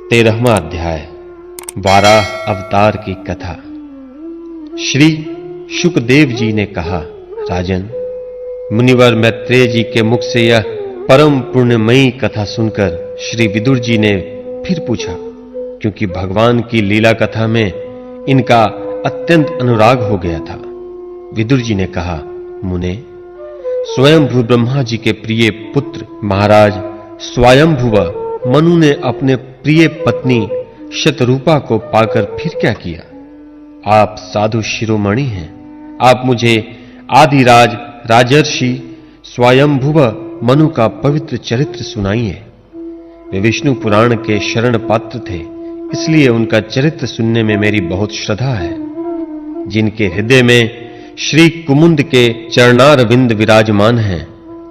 13वां अध्याय वाराह अवतार की कथा। श्री शुकदेव जी ने कहा, राजन, मुनिवर मैत्रेय जी के मुख से यह परम पुण्यमयी कथा सुनकर श्री विदुर जी ने फिर पूछा, क्योंकि भगवान की लीला कथा में इनका अत्यंत अनुराग हो गया था। विदुर जी ने कहा, मुने, स्वयंभू ब्रह्मा जी के प्रिय पुत्र महाराज स्वयंभुव मनु ने अपने प्रिय पत्नी शतरूपा को पाकर फिर क्या किया? आप साधु शिरोमणि हैं। आप मुझे आदिराज राजर्षि स्वयंभुव मनु का पवित्र चरित्र सुनाइए। वे विष्णु पुराण के शरण पात्र थे, इसलिए उनका चरित्र सुनने में मेरी बहुत श्रद्धा है। जिनके हृदय में श्री कुमुद के चरणारविंद विराजमान हैं,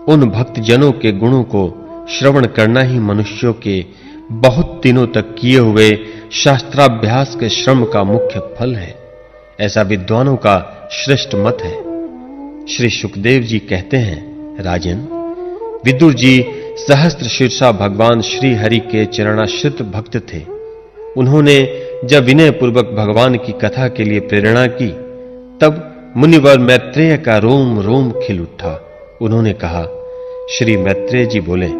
उन भक्त जनों के गुणों को श्रवण करना ही मनुष्यों के बहुत दिनों तक किए हुए शास्त्राभ्यास के श्रम का मुख्य फल है। ऐसा विद्वानों का श्रेष्ठ मत है। श्री शुकदेव जी कहते हैं, राजन, विदुर जी सहस्त्र शीर्षा भगवान श्री हरि के चरणाश्रित भक्त थे। उन्होंने जब विनय पूर्वक भगवान की कथा के लिए प्रेरणा की, तब मुनिवर मैत्रेय का रोम रोम खिल उठा। उन्होंने कहा, श्री मैत्रेय जी बोले,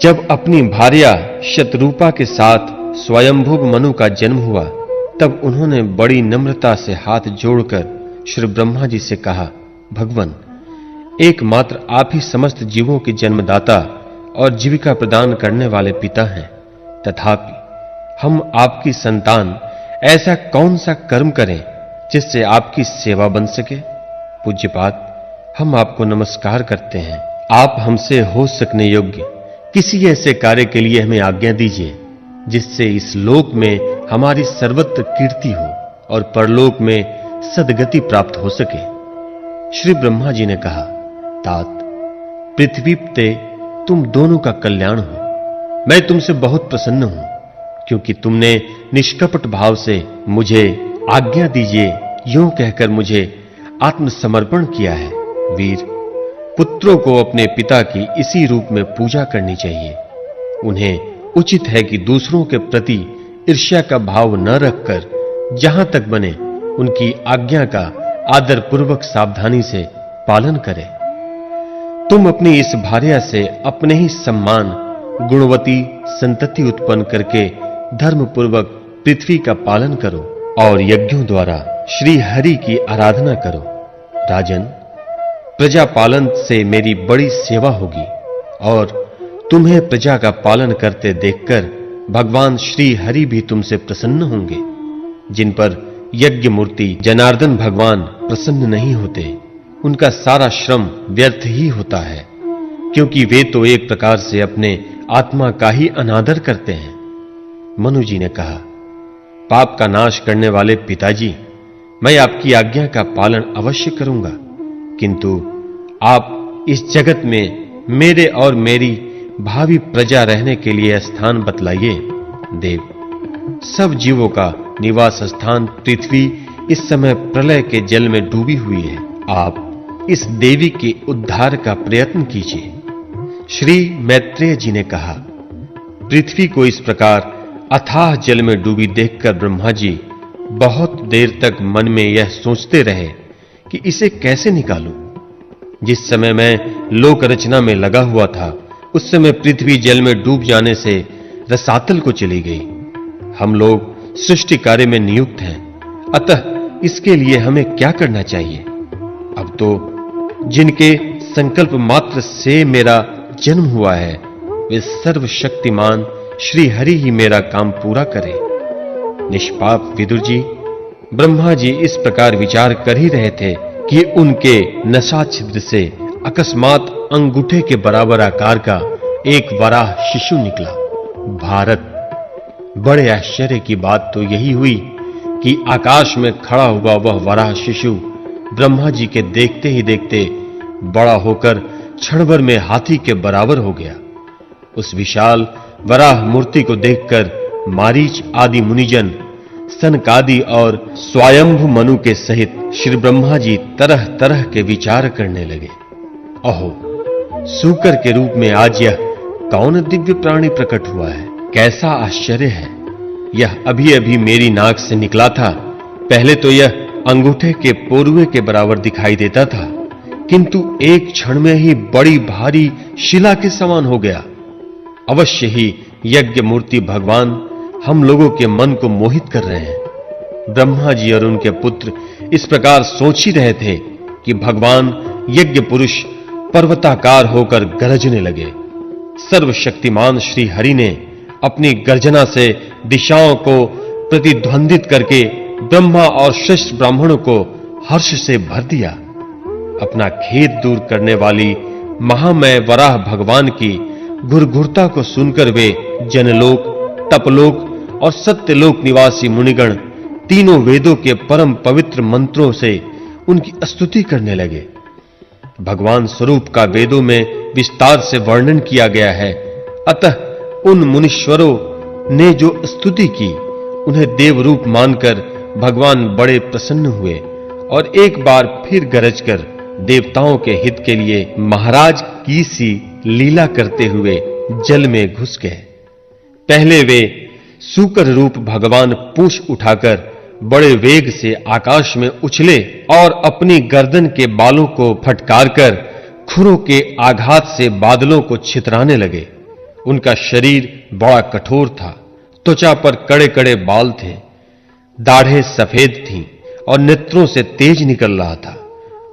जब अपनी भार्या शतरूपा के साथ स्वयंभुव मनु का जन्म हुआ, तब उन्होंने बड़ी नम्रता से हाथ जोड़कर श्री ब्रह्मा जी से कहा, भगवन, एकमात्र आप ही समस्त जीवों के जन्मदाता और जीविका प्रदान करने वाले पिता हैं। तथापि हम आपकी संतान ऐसा कौन सा कर्म करें जिससे आपकी सेवा बन सके? पूज्यपाद, हम आपको नमस्कार करते हैं। आप हमसे हो सकने योग्य किसी ऐसे कार्य के लिए हमें आज्ञा दीजिए, जिससे इस लोक में हमारी सर्वत्र कीर्ति हो और परलोक में सद्गति प्राप्त हो सके। श्री ब्रह्मा जी ने कहा, तात, पृथ्वी पे तुम दोनों का कल्याण हो। मैं तुमसे बहुत प्रसन्न हूं, क्योंकि तुमने निष्कपट भाव से मुझे आज्ञा दीजिए यूं कहकर मुझे आत्मसमर्पण किया है। वीर, पुत्रों को अपने पिता की इसी रूप में पूजा करनी चाहिए। उन्हें उचित है कि दूसरों के प्रति ईर्ष्या का भाव न रखकर जहां तक बने उनकी आज्ञा का आदर पूर्वक सावधानी से पालन करें। तुम अपनी इस भार्या से अपने ही सम्मान गुणवती संतति उत्पन्न करके धर्म पूर्वक पृथ्वी का पालन करो और यज्ञों द्वारा श्री हरि की आराधना करो। राजन, प्रजा पालन से मेरी बड़ी सेवा होगी और तुम्हें प्रजा का पालन करते देखकर भगवान श्री हरि भी तुमसे प्रसन्न होंगे। जिन पर यज्ञ मूर्ति जनार्दन भगवान प्रसन्न नहीं होते, उनका सारा श्रम व्यर्थ ही होता है, क्योंकि वे तो एक प्रकार से अपने आत्मा का ही अनादर करते हैं। मनु जी ने कहा, पाप का नाश करने वाले पिताजी, मैं आपकी आज्ञा का पालन अवश्य करूंगा, किंतु आप इस जगत में मेरे और मेरी भावी प्रजा रहने के लिए स्थान बतलाइए। देव, सब जीवों का निवास स्थान पृथ्वी इस समय प्रलय के जल में डूबी हुई है। आप इस देवी के उद्धार का प्रयत्न कीजिए। श्री मैत्रेय जी ने कहा, पृथ्वी को इस प्रकार अथाह जल में डूबी देखकर ब्रह्मा जी बहुत देर तक मन में यह सोचते रहे कि इसे कैसे निकालूं। जिस समय मैं लोक रचना में लगा हुआ था, उस समय पृथ्वी जल में डूब जाने से रसातल को चली गई। हम लोग सृष्टि कार्य में नियुक्त हैं, अतः इसके लिए हमें क्या करना चाहिए? अब तो जिनके संकल्प मात्र से मेरा जन्म हुआ है, वे सर्वशक्तिमान श्री हरि ही मेरा काम पूरा करें। निष्पाप विदुर जी, ब्रह्मा जी इस प्रकार विचार कर ही रहे थे कि उनके नसा छिद्र से अकस्मात अंगूठे के बराबर आकार का एक वराह शिशु निकला। भारत, बड़े आश्चर्य की बात तो यही हुई कि आकाश में खड़ा हुआ वह वराह शिशु ब्रह्मा जी के देखते ही देखते बड़ा होकर क्षणभर में हाथी के बराबर हो गया। उस विशाल वराह मूर्ति को देखकर मारीच आदि मुनिजन, सनकादि और स्वयंभु मनु के सहित श्री ब्रह्मा जी तरह तरह के विचार करने लगे। अहो, सूकर के रूप में आज यह कौन दिव्य प्राणी प्रकट हुआ है? कैसा आश्चर्य है। यह अभी अभी मेरी नाक से निकला था। पहले तो यह अंगूठे के पोरुए के बराबर दिखाई देता था, किंतु एक क्षण में ही बड़ी भारी शिला के समान हो गया। अवश्य ही यज्ञ मूर्ति भगवान हम लोगों के मन को मोहित कर रहे हैं। ब्रह्मा जी और उनके पुत्र इस प्रकार सोच ही रहे थे कि भगवान यज्ञ पुरुष पर्वताकार होकर गरजने लगे। सर्वशक्तिमान श्री हरि ने अपनी गर्जना से दिशाओं को प्रतिध्वंदित करके ब्रह्मा और श्रेष्ठ ब्राह्मणों को हर्ष से भर दिया। अपना खेद दूर करने वाली महामय वराह भगवान की घुरघुरता को सुनकर वे जनलोक, तपलोक और सत्यलोक निवासी मुनिगण तीनों वेदों के परम पवित्र मंत्रों से उनकी स्तुति करने लगे। भगवान स्वरूप का वेदों में विस्तार से वर्णन किया गया है। अतः उन मुनीश्वरों ने जो स्तुति की, उन्हें देव रूप मानकर भगवान बड़े प्रसन्न हुए और एक बार फिर गरजकर देवताओं के हित के लिए महाराज की सी लीला करते हुए जल में घुस गए। पहले वे सूकर रूप भगवान पूंछ उठाकर बड़े वेग से आकाश में उछले और अपनी गर्दन के बालों को फटकार कर खुरों के आघात से बादलों को छितराने लगे। उनका शरीर बड़ा कठोर था, त्वचा पर कड़े कड़े बाल थे, दाढ़ें सफेद थीं और नेत्रों से तेज निकल रहा था।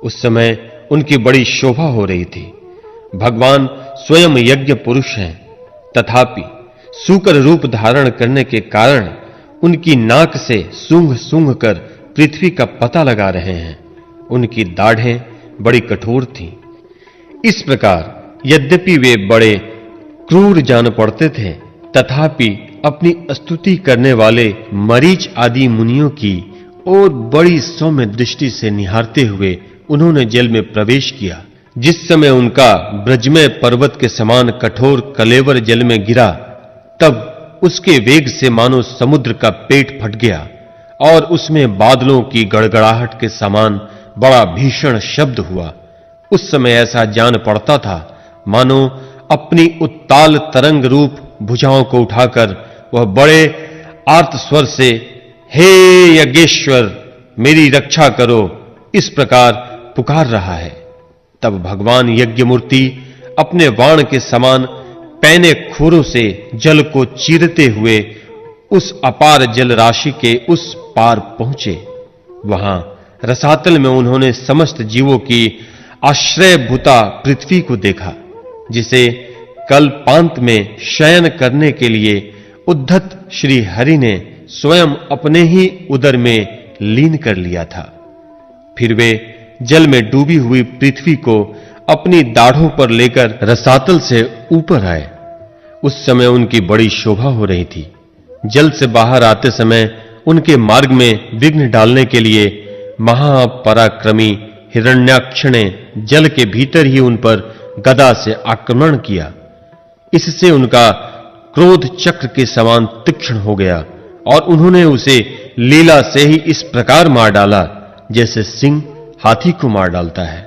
उस समय उनकी बड़ी शोभा हो रही थी। भगवान स्वयं यज्ञ पुरुष हैं, तथापि सूकर रूप धारण करने के कारण उनकी नाक से सूंघ सूंघ कर पृथ्वी का पता लगा रहे हैं। उनकी दाढ़ें बड़ी कठोर थीं। इस प्रकार यद्यपि वे बड़े क्रूर जान पड़ते थे, तथापि अपनी स्तुति करने वाले मरीच आदि मुनियों की और बड़ी सौम्य दृष्टि से निहारते हुए उन्होंने जल में प्रवेश किया। जिस समय उनका ब्रजमय पर्वत के समान कठोर कलेवर जल में गिरा, तब उसके वेग से मानो समुद्र का पेट फट गया और उसमें बादलों की गड़गड़ाहट के समान बड़ा भीषण शब्द हुआ। उस समय ऐसा जान पड़ता था मानो अपनी उत्ताल तरंग रूप भुजाओं को उठाकर वह बड़े आर्त स्वर से हे यज्ञेश्वर मेरी रक्षा करो, इस प्रकार पुकार रहा है। तब भगवान यज्ञ मूर्ति अपने वाण के समान पैने खोरों से जल को चीरते हुए उस अपार जल राशि के उस पार पहुंचे। वहां रसातल में उन्होंने समस्त जीवों की आश्रयभूता पृथ्वी को देखा, जिसे कल पांत में शयन करने के लिए उद्धत श्री हरि ने स्वयं अपने ही उदर में लीन कर लिया था। फिर वे जल में डूबी हुई पृथ्वी को अपनी दाढ़ों पर लेकर रसातल से ऊपर आए। उस समय उनकी बड़ी शोभा हो रही थी। जल से बाहर आते समय उनके मार्ग में विघ्न डालने के लिए महापराक्रमी हिरण्याक्ष ने जल के भीतर ही उन पर गदा से आक्रमण किया। इससे उनका क्रोध चक्र के समान तीक्ष्ण हो गया और उन्होंने उसे लीला से ही इस प्रकार मार डाला जैसे सिंह हाथी को मार डालता है।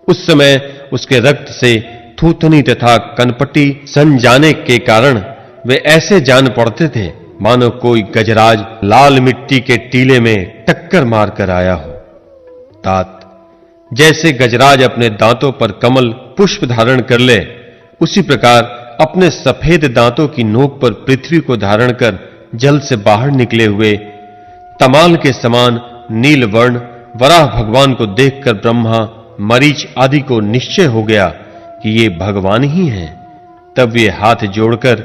उस समय उसके रक्त से थूथनी तथा कनपटी सन जाने के कारण वे ऐसे जान पड़ते थे मानो कोई गजराज लाल मिट्टी के टीले में टक्कर मारकर आया हो। तात जैसे गजराज अपने दांतों पर कमल पुष्प धारण कर ले, उसी प्रकार अपने सफेद दांतों की नोक पर पृथ्वी को धारण कर जल से बाहर निकले हुए तमाल के समान नील वर्ण वराह भगवान को देखकर ब्रह्मा मरीच आदि को निश्चय हो गया कि ये भगवान ही हैं। तब वे हाथ जोड़कर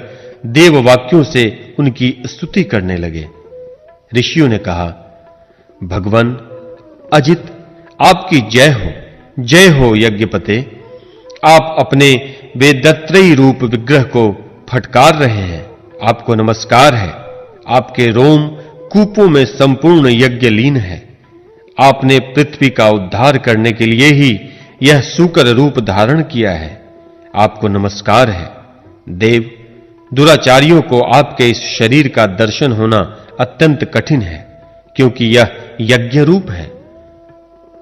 देव वाक्यों से उनकी स्तुति करने लगे। ऋषियों ने कहा, भगवान अजित आपकी जय हो यज्ञपते। आप अपने वेदत्रयी रूप विग्रह को फटकार रहे हैं। आपको नमस्कार है। आपके रोम कूपों में संपूर्ण यज्ञ लीन है। आपने पृथ्वी का उद्धार करने के लिए ही यह सूकर रूप धारण किया है। आपको नमस्कार है। देव, दुराचारियों को आपके इस शरीर का दर्शन होना अत्यंत कठिन है, क्योंकि यह यज्ञ रूप है।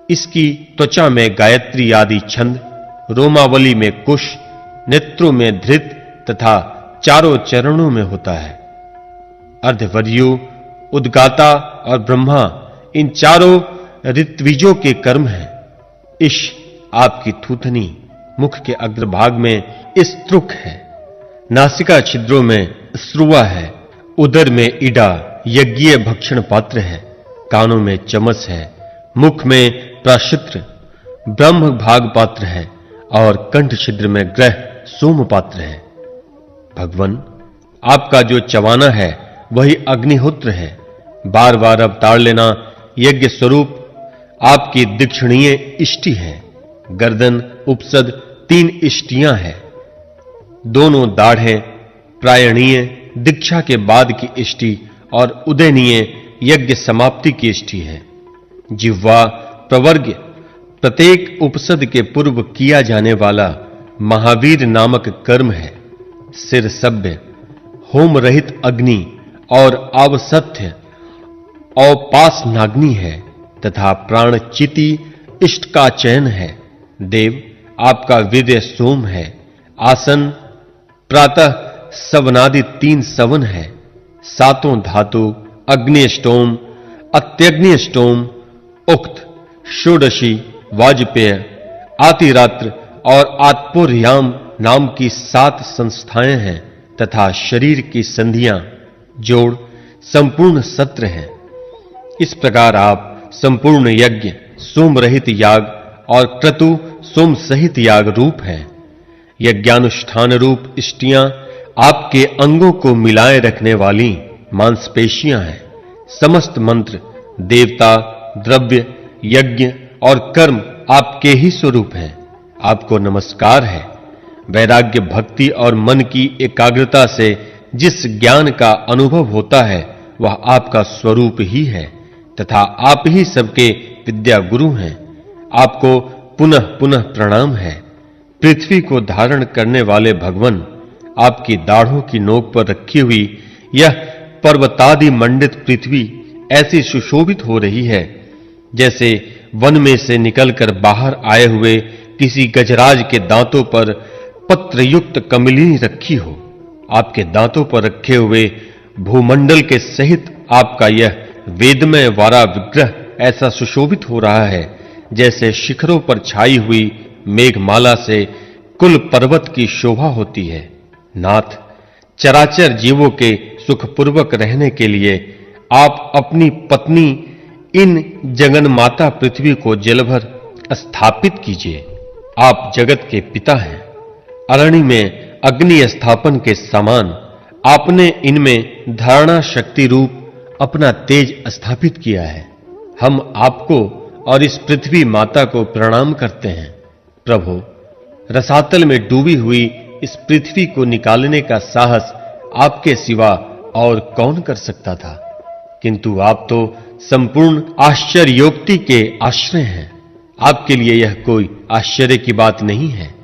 इसकी त्वचा में गायत्री आदि छंद, रोमावली में कुश, नेत्रों में धृत तथा चारों चरणों में होता है। अर्धवर्यु, उद्गाता और ब्रह्मा इन चारों ऋत्विजों के कर्म हैं। इश आपकी थूथनी, मुख के अग्रभाग में स्त्रुक है, नासिका छिद्रों में स्रुवा है, उदर में इडा यज्ञीय भक्षण पात्र है, कानों में चमस है, मुख में प्राशित्र ब्रह्म भाग पात्र है और कंठ छिद्र में ग्रह सोम पात्र है। भगवन, आपका जो चवाना है वही अग्निहोत्र है। बार बार अवतार लेना यज्ञ स्वरूप आपकी दीक्षणीय इष्टि है। गर्दन उपसद 3 इष्टियां हैं। दोनों दाढ़ें प्रायणीय दीक्षा के बाद की इष्टि और उदयनीय यज्ञ समाप्ति की इष्टि है। जिह्वा प्रवर्ग प्रत्येक उपसद के पूर्व किया जाने वाला महावीर नामक कर्म है। सिर सभ्य होम रहित अग्नि और आवसथ्य औपास नाग्नि है तथा प्राण चिति इष्ट का चयन है। देव, आपका वीर्य सोम है। आसन प्रातः सवनादि 3 सवन है। 7 धातु अग्निष्टोम, अत्यग्निष्टोम, उक्त, षोडशी, वाजपेय, आतिरात्र और आत्पोर्याम नाम की 7 संस्थाएं हैं तथा शरीर की संधियां जोड़ संपूर्ण सत्र हैं। इस प्रकार आप संपूर्ण यज्ञ, सोम रहित याग और क्रतु सोम सहित याग रूप हैं। यज्ञानुष्ठान रूप इष्टियां आपके अंगों को मिलाए रखने वाली मांसपेशियां हैं। समस्त मंत्र, देवता, द्रव्य, यज्ञ और कर्म आपके ही स्वरूप हैं। आपको नमस्कार है। वैराग्य, भक्ति और मन की एकाग्रता से जिस ज्ञान का अनुभव होता है वह आपका स्वरूप ही है तथा आप ही सबके विद्या गुरु हैं। आपको पुनः पुनः प्रणाम है। पृथ्वी को धारण करने वाले भगवन, आपकी दाढ़ों की नोक पर रखी हुई यह पर्वतादि मंडित पृथ्वी ऐसी सुशोभित हो रही है जैसे वन में से निकलकर बाहर आए हुए किसी गजराज के दांतों पर पत्रयुक्त कमलिनी रखी हो। आपके दांतों पर रखे हुए भूमंडल के सहित आपका यह वेदमय वारा विग्रह ऐसा सुशोभित हो रहा है जैसे शिखरों पर छाई हुई मेघमाला से कुल पर्वत की शोभा होती है। नाथ, चराचर जीवों के सुखपूर्वक रहने के लिए आप अपनी पत्नी इन जगन माता पृथ्वी को जलभर स्थापित कीजिए। आप जगत के पिता हैं। अरण्य में अग्नि स्थापन के समान आपने इनमें धारणा शक्ति रूप अपना तेज स्थापित किया है। हम आपको और इस पृथ्वी माता को प्रणाम करते हैं। प्रभु, रसातल में डूबी हुई इस पृथ्वी को निकालने का साहस आपके सिवा और कौन कर सकता था? किंतु आप तो संपूर्ण आश्चर्योक्ति के आश्रय हैं। आपके लिए यह कोई आश्चर्य की बात नहीं है।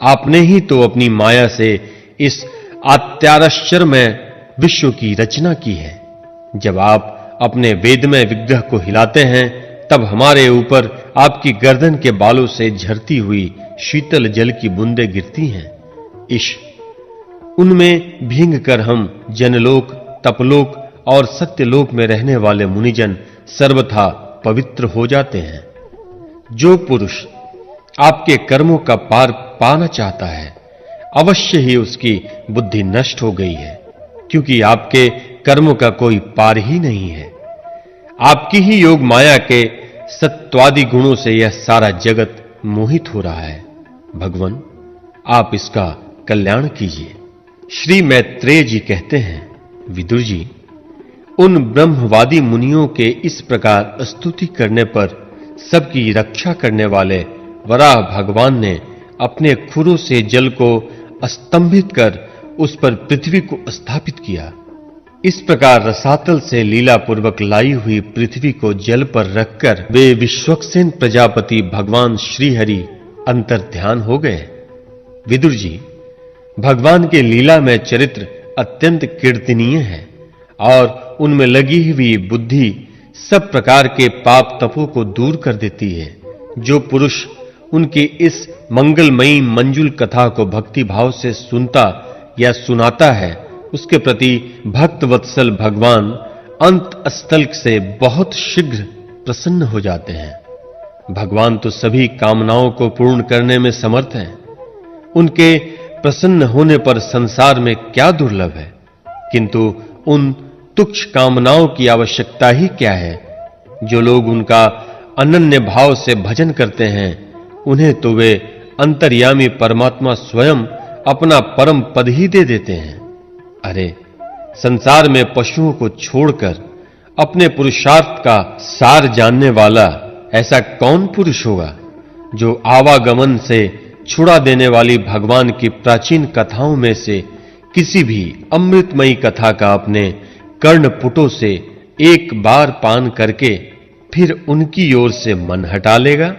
आपने ही तो अपनी माया से इस अत्याश्चर्यमय विश्व की रचना की है। जब आप अपने वेदमय विग्रह को हिलाते हैं तब हमारे ऊपर आपकी गर्दन के बालों से झरती हुई शीतल जल की बूंदें गिरती हैं। इश उनमें भींग कर हम जनलोक, तपलोक और सत्यलोक में रहने वाले मुनिजन सर्वथा पवित्र हो जाते हैं। जो पुरुष आपके कर्मों का पार पाना चाहता है अवश्य ही उसकी बुद्धि नष्ट हो गई है, क्योंकि आपके कर्मों का कोई पार ही नहीं है। आपकी ही योग माया के सत्वादि गुणों से यह सारा जगत मोहित हो रहा है। भगवान, आप इसका कल्याण कीजिए। श्री मैत्रेय जी कहते हैं, विदुर जी, उन ब्रह्मवादी मुनियों के इस प्रकार स्तुति करने पर सबकी रक्षा करने वाले वराह भगवान ने अपने खुरों से जल को स्तंभित कर उस पर पृथ्वी को स्थापित किया। इस प्रकार रसातल से लीला पूर्वक लाई हुई पृथ्वी को जल पर रखकर वे विश्वक्सेन प्रजापति भगवान श्रीहरि अंतर ध्यान हो गए। विदुर जी, भगवान के लीला में चरित्र अत्यंत कीर्तनीय है और उनमें लगी हुई बुद्धि सब प्रकार के पाप तपों को दूर कर देती है। जो पुरुष उनकी इस मंगलमयी मंजुल कथा को भक्ति भाव से सुनता या सुनाता है, उसके प्रति भक्त वत्सल भगवान अंत स्थल से बहुत शीघ्र प्रसन्न हो जाते हैं। भगवान तो सभी कामनाओं को पूर्ण करने में समर्थ हैं। उनके प्रसन्न होने पर संसार में क्या दुर्लभ है, किंतु उन तुच्छ कामनाओं की आवश्यकता ही क्या है। जो लोग उनका अनन्य भाव से भजन करते हैं, उन्हें तो वे अंतर्यामी परमात्मा स्वयं अपना परम पद ही दे देते हैं। अरे, संसार में पशुओं को छोड़कर अपने पुरुषार्थ का सार जानने वाला ऐसा कौन पुरुष होगा जो आवागमन से छुड़ा देने वाली भगवान की प्राचीन कथाओं में से किसी भी अमृतमयी कथा का अपने कर्णपुटों से एक बार पान करके फिर उनकी ओर से मन हटा लेगा।